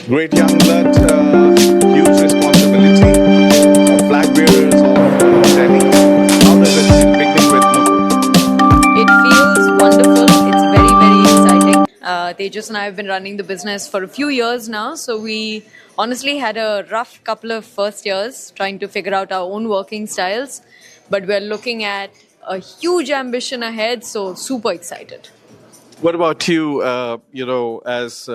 Great young blood, huge responsibility, flag bearers of Delhi. How does it beginning with Nupur? It feels wonderful. It's very, very exciting. Tejas and I have been running the business for a few years now, so we honestly had a rough couple of first years trying to figure out our own working styles, but we're looking at a huge ambition ahead, so super excited. What about you, as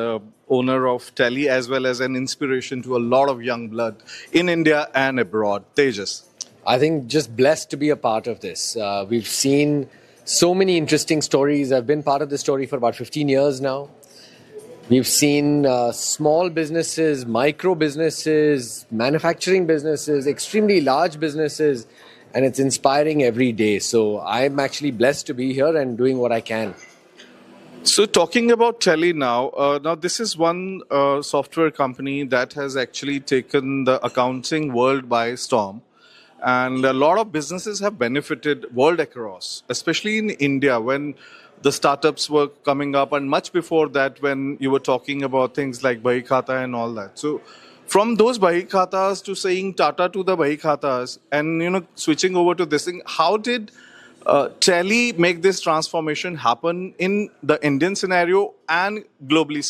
owner of Tally, as well as an inspiration to a lot of young blood in India and abroad? Tejas. I think just blessed to be a part of this. We've seen so many interesting stories. I've been part of this story for about 15 years now. We've seen small businesses, micro businesses, manufacturing businesses, extremely large businesses, and it's inspiring every day. So I'm actually blessed to be here and doing what I can. So talking about Tally now this is one software company that has actually taken the accounting world by storm. And a lot of businesses have benefited world across, especially in India when the startups were coming up, and much before that when you were talking about things like Bahi Khata and all that. So from those Bahi Khatas to saying Tata to the Bahi Khatas and switching over to this thing, how did Tally make this transformation happen in the Indian scenario and globally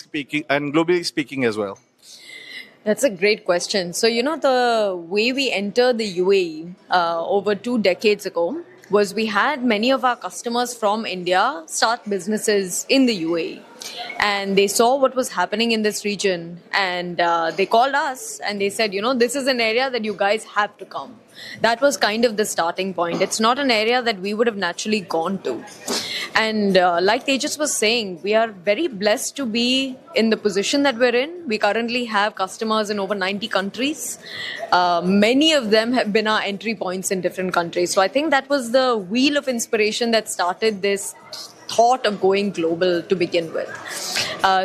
speaking as well? That's a great question. So, the way we entered the UAE over 2 decades ago was we had many of our customers from India start businesses in the UAE. And they saw what was happening in this region, and they called us and they said, this is an area that you guys have to come. That was kind of the starting point. It's not an area that we would have naturally gone to. And like Tejas was saying, we are very blessed to be in the position that we're in. We currently have customers in over 90 countries. Many of them have been our entry points in different countries. So I think that was the wheel of inspiration that started this thought of going global to begin with.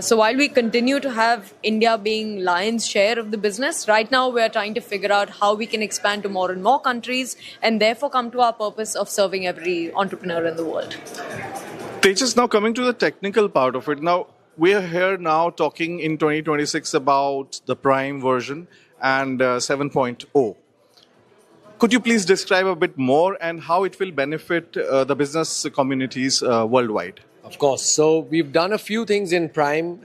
So while we continue to have India being lion's share of the business, right now we're trying to figure out how we can expand to more and more countries and therefore come to our purpose of serving every entrepreneur in the world. Tejas, now coming to the technical part of it. Now, we are here now talking in 2026 about the Prime version and 7.0. Could you please describe a bit more and how it will benefit the business communities worldwide? Of course. So we've done a few things in Prime.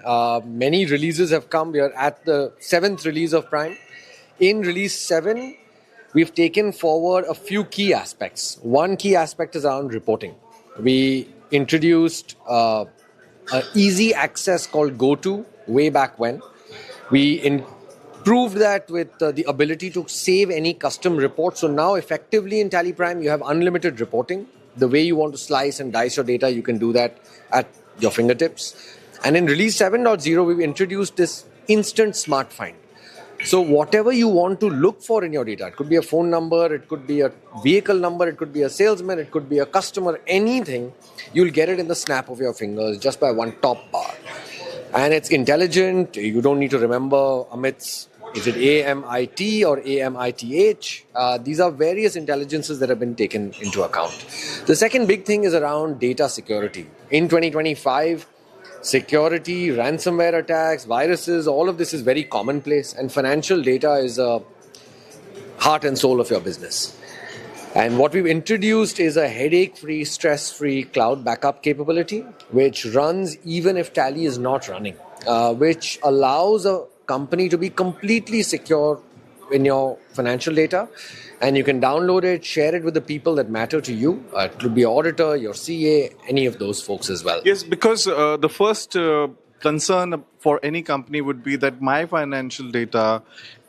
Many releases have come. We are at the 7th release of Prime. In release 7, we've taken forward a few key aspects. One key aspect is around reporting. We introduced an easy access called GoTo way back when. We improved that with the ability to save any custom report. So now effectively in Tally Prime, you have unlimited reporting. The way you want to slice and dice your data, you can do that at your fingertips. And in release 7.0, we've introduced this instant smart find. So whatever you want to look for in your data, it could be a phone number, it could be a vehicle number, it could be a salesman, it could be a customer, anything, you'll get it in the snap of your fingers just by one top bar. And it's intelligent. You don't need to remember Amit's, is it AMIT or AMITH? These are various intelligences that have been taken into account. The second big thing is around data security. In 2025, security, ransomware attacks, viruses, all of this is very commonplace, and financial data is a heart and soul of your business. And what we've introduced is a headache-free, stress-free cloud backup capability, which runs even if Tally is not running, which allows a company to be completely secure in your financial data. And you can download it, share it with the people that matter to you. It could be your auditor, your CA, any of those folks as well. Yes, because the first concern for any company would be that my financial data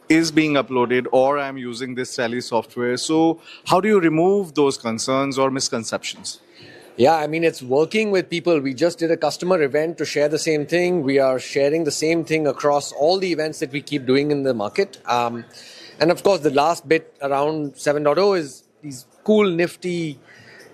is being uploaded or I'm using this Tally software. So how do you remove those concerns or misconceptions? Yeah, I mean, it's working with people. We just did a customer event to share the same thing. We are sharing the same thing across all the events that we keep doing in the market. And of course, the last bit around 7.0 is these cool, nifty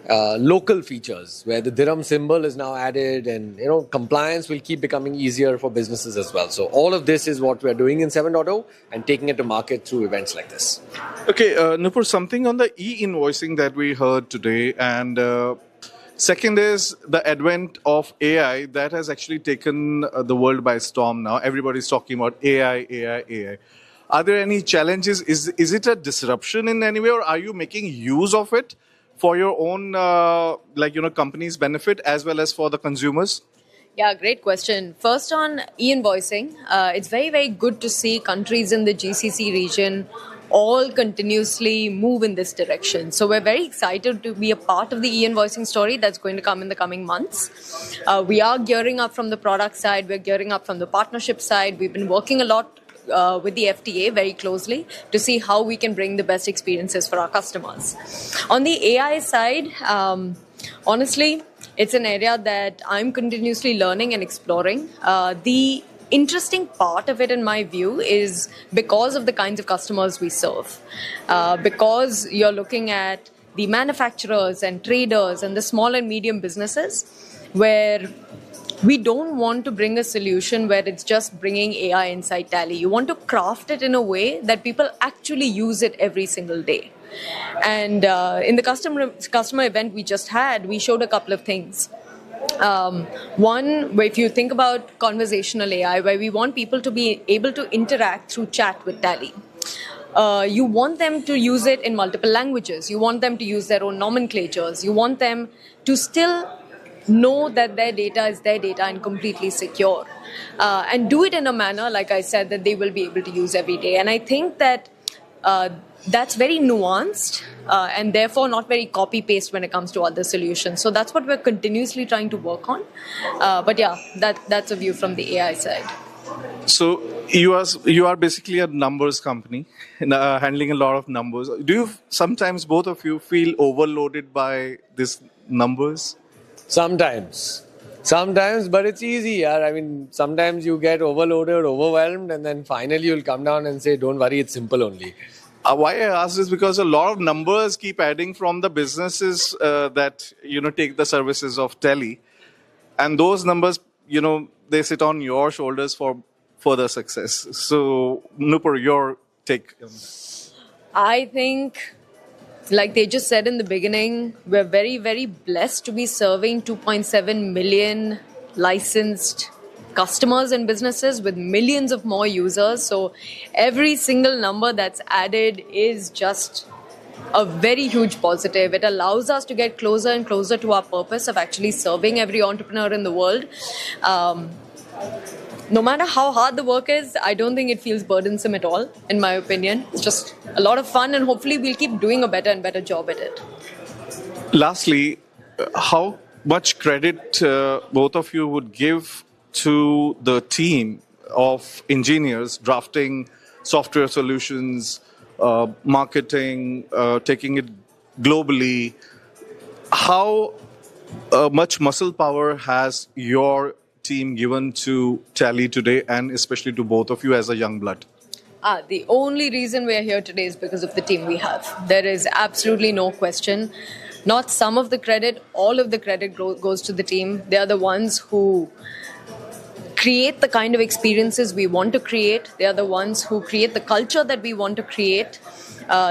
local features where the dirham symbol is now added, and compliance will keep becoming easier for businesses as well. So all of this is what we're doing in 7.0 and taking it to market through events like this. Okay, Nupur, something on the e-invoicing that we heard today, and Second is the advent of AI that has actually taken the world by storm now. Everybody's talking about AI, AI, AI. Are there any challenges? Is it a disruption in any way, or are you making use of it for your own, company's benefit as well as for the consumers? Yeah, great question. First on e-invoicing, it's very, very good to see countries in the GCC region all continuously move in this direction. So we're very excited to be a part of the e-invoicing story that's going to come in the coming months. We are gearing up from the product side. We're gearing up from the partnership side. We've been working a lot with the FTA very closely to see how we can bring the best experiences for our customers. On the AI side, honestly, it's an area that I'm continuously learning and exploring. The interesting part of it, in my view, is because of the kinds of customers we serve. Because you're looking at the manufacturers and traders and the small and medium businesses, where we don't want to bring a solution where it's just bringing AI inside Tally. You want to craft it in a way that people actually use it every single day. And in the customer event we just had, we showed a couple of things. One, where if you think about conversational AI, where we want people to be able to interact through chat with Tally. You want them to use it in multiple languages. You want them to use their own nomenclatures. You want them to still know that their data is their data and completely secure. And do it in a manner, like I said, that they will be able to use every day. And I think that that's very nuanced and therefore not very copy-paste when it comes to other solutions. So that's what we're continuously trying to work on. But yeah, that's a view from the AI side. So you are basically a numbers company, handling a lot of numbers. Do you sometimes, both of you, feel overloaded by these numbers? Sometimes, but it's easy. Yeah? I mean, sometimes you get overloaded, overwhelmed, and then finally you'll come down and say, don't worry, it's simple only. Why I ask this, because a lot of numbers keep adding from the businesses that, take the services of Tally. And those numbers, they sit on your shoulders for further success. So, Nupur, your take on that. I think, like they just said in the beginning, we're very, very blessed to be serving 2.7 million licensed customers and businesses with millions of more users. So every single number that's added is just a very huge positive. It allows us to get closer and closer to our purpose of actually serving every entrepreneur in the world. No matter how hard the work is, I don't think it feels burdensome at all, in my opinion. It's just a lot of fun, and hopefully we'll keep doing a better and better job at it. Lastly, how much credit both of you would give to the team of engineers drafting software solutions, marketing, taking it globally? How much muscle power has your team given to Tally today, and especially to both of you as a young blood? The only reason we're here today is because of the team we have. There is absolutely no question. Not some of the credit, all of the credit goes to the team. They are the ones who create the kind of experiences we want to create. They are the ones who create the culture that we want to create.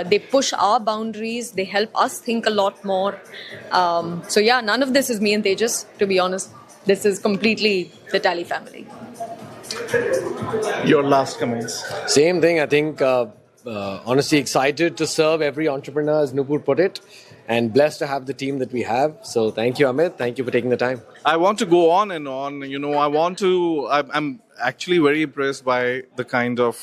They push our boundaries. They help us think a lot more. So yeah, none of this is me and Tejas, to be honest. This is completely the Tally family. Your last comments. Same thing. I think, honestly, excited to serve every entrepreneur, as Nupur put it, and blessed to have the team that we have. So thank you, Amit. Thank you for taking the time. I want to go on and on. I'm actually very impressed by the kind of,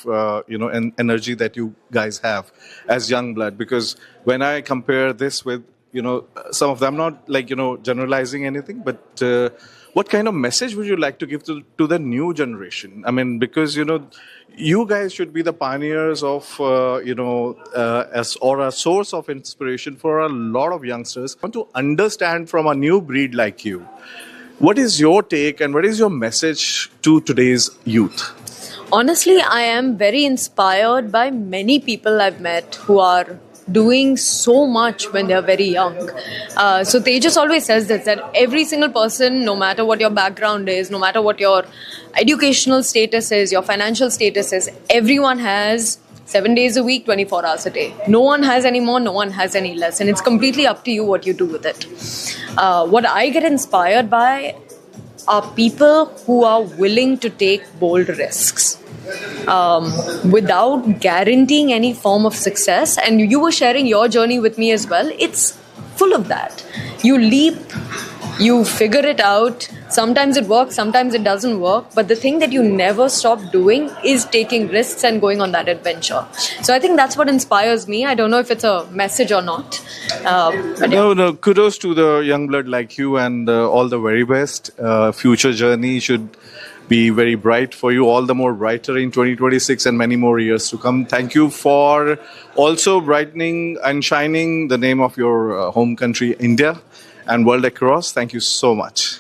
energy that you guys have as young blood. Because when I compare this with, some of them, not generalizing anything, but what kind of message would you like to give to the new generation? I mean, because, you guys should be the pioneers of, or a source of inspiration for a lot of youngsters. I want to understand from a new breed like you, what is your take and what is your message to today's youth? Honestly, I am very inspired by many people I've met who are doing so much when they're very young. So Tejas always says this, that every single person, no matter what your background is, no matter what your educational status is, your financial status is, everyone has 7 days a week, 24 hours a day. No one has any more, no one has any less. And it's completely up to you what you do with it. What I get inspired by are people who are willing to take bold risks without guaranteeing any form of success. And you were sharing your journey with me as well. It's full of that. You leap, you figure it out. Sometimes it works, sometimes it doesn't work. But the thing that you never stop doing is taking risks and going on that adventure. So I think that's what inspires me. I don't know if it's a message or not. But yeah. No, kudos to the young blood like you, and all the very best. Future journey should be very bright for you, all the more brighter in 2026 and many more years to come. Thank you for also brightening and shining the name of your home country, India, and world across. Thank you so much.